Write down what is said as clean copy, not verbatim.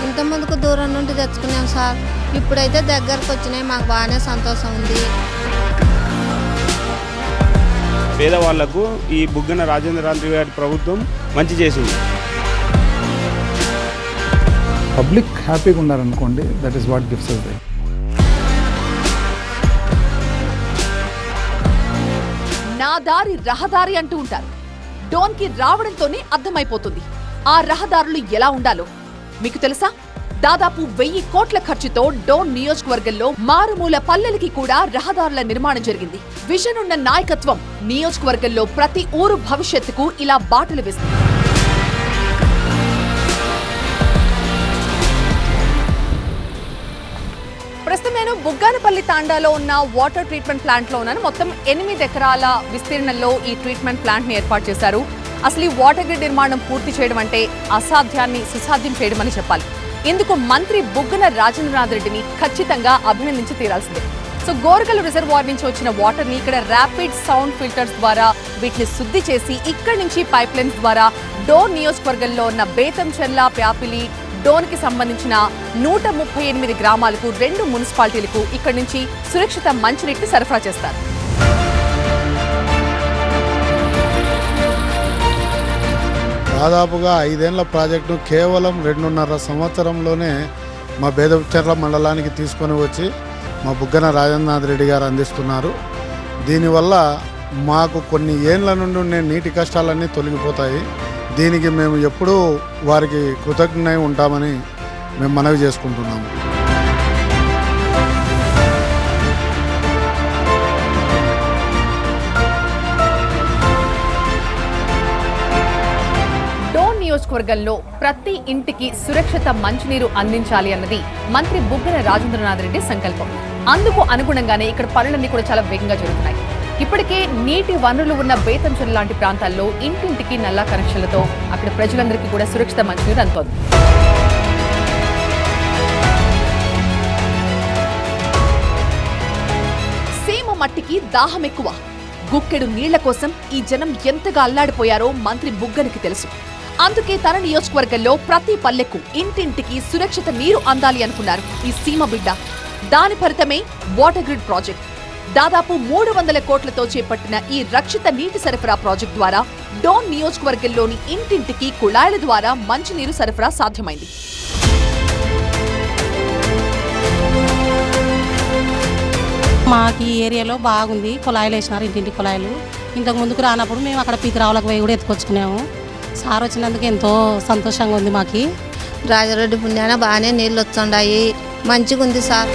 ఇంతకుముందుకు దూరం నుండి తెచ్చుకున్నాం సార్. ఇప్పుడైతే దగ్గరకు వచ్చినాయి, మాకు బాగానే సంతోషం ఉంది. పేదవాళ్లకు ఈ బుగ్గన రాజేంద్రనాథ్ గారి ప్రభుత్వం మంచి చేసింది. పబ్లిక్ హ్యాపీగా ఉన్నారనుకోండి, that is what gives us. నా దారి రహదారి అంటూ ఉంటారు. డోన్కి రావడంతోనే అర్థమైపోతుంది ఆ రహదారులు ఎలా ఉండాలో. మీకు తెలుసా, దాదాపు 1000 కోట్ల ఖర్చుతో డోన్ నియోజకవర్గంలో మారుమూల పల్లెలకి కూడా రహదారుల నిర్మాణం జరిగింది. విజన్ ఉన్న నాయకత్వం నియోజకవర్గంలో ప్రతి ఊరు భవిష్యత్తుకు ఇలా బాటలు వేస్తుంది. ప్రస్తుతం నేను బుగ్గానపల్లి తాండాలో ఉన్న వాటర్ ట్రీట్మెంట్ ప్లాంట్ లో ఉన్నాను. మొత్తం 8 ఎకరాల విస్తీర్ణంలో ఈ ట్రీట్మెంట్ ప్లాంట్ ని ఏర్పాటు చేశారు. అసలు ఈ వాటర్ గ్రిడ్ నిర్మాణం పూర్తి చేయడం అంటే అసాధ్యాన్ని సుసాధ్యం చేయడం అని చెప్పాలి. ఇందుకు మంత్రి బుగ్గన రాజేంద్రనాథ్ రెడ్డిని ఖచ్చితంగా అభినందించి తీరాల్సిందే. సో గోరగల్ రిజర్వాయర్ నుంచి వచ్చిన వాటర్ ని ఇక్కడ ర్యాపిడ్ సౌండ్ ఫిల్టర్స్ ద్వారా వీటిని శుద్ధి చేసి ఇక్కడి నుంచి పైప్ లైన్స్ ద్వారా డోన్ నియోజకవర్గంలో ఉన్న బేతంచెర్ల, ప్యాపిలి, డోన్ కి సంబంధించిన 138 గ్రామాలకు 2 మున్సిపాలిటీలకు ఇక్కడి నుంచి సురక్షిత మంచినీటిని సరఫరా చేస్తారు. దాదాపుగా 5 ఏళ్ల ప్రాజెక్టు కేవలం 2.5 సంవత్సరంలోనే మా బేతంచెర్ల మండలానికి తీసుకొని వచ్చి మా బుగ్గన రాజేంద్రనాథ్ రెడ్డి గారు అందిస్తున్నారు. దీనివల్ల మాకు కొన్ని ఏళ్ల నుండి ఉండే నీటి కష్టాలన్నీ తొలగిపోతాయి. దీనికి మేము ఎప్పుడూ వారికి కృతజ్ఞై ఉంటామని మేము మనవి చేసుకుంటున్నాము. డోన్ నియోజకవర్గంలో ప్రతి ఇంటికి సురక్షిత మంచినీరు అందించాలి అన్నది మంత్రి బుగ్గన రాజేంద్రనాథ్ రెడ్డి సంకల్పం. అందుకు అనుగుణంగానే ఇక్కడ పనులన్నీ కూడా చాలా వేగంగా జరుగుతున్నాయి. ఇప్పటికే నీటి వనరులు ఉన్న బేతంచెర్ల లాంటి ప్రాంతాల్లో ఇంటింటికి నల్లా కనెక్షన్లతో అక్కడ ప్రజలందరికీ కూడా సురక్షిత మంచినీరు అందుతోంది. సీమ మట్టికి దాహం ఎక్కువ. గుక్కెడు నీళ్ల కోసం ఈ జనం ఎంతగా అల్లాడిపోయారో మంత్రి బుగ్గనకి తెలుసు. అందుకే తన నియోజకవర్గంలో ప్రతి పల్లెకు ఇంటింటికి సురక్షిత నీరు అందాలి అనుకున్నారు ఈ సీమ బిడ్డ. దాని ఫలితమే వాటర్ గ్రిడ్ ప్రాజెక్ట్. దాదాపు 300 కోట్లతో చేపట్టిన ఈ రక్షిత నీటి సరఫరా ప్రాజెక్ట్ ద్వారా డోన్ నియోజకవర్గంలోని ఇంటింటికి కుళాయిల ద్వారా మంచినీరు సరఫరా సాధ్యమైంది. మాకు ఈ ఏరియాలో బాగుంది, కుళాయిలు వేసినారు, ఇంటింటి కుళాయిలు. ఇంతకు ముందుకు రానప్పుడు మేము అక్కడ పీకరావులకు పోయి కూడా ఎత్తుకొచ్చుకున్నాము. సార్ వచ్చినందుకు ఎంతో సంతోషంగా ఉంది. మాకు రాజారెడ్డి పుణ్యాన బాగానే నీళ్ళు వచ్చుండాయి, మంచిగా ఉంది సార్.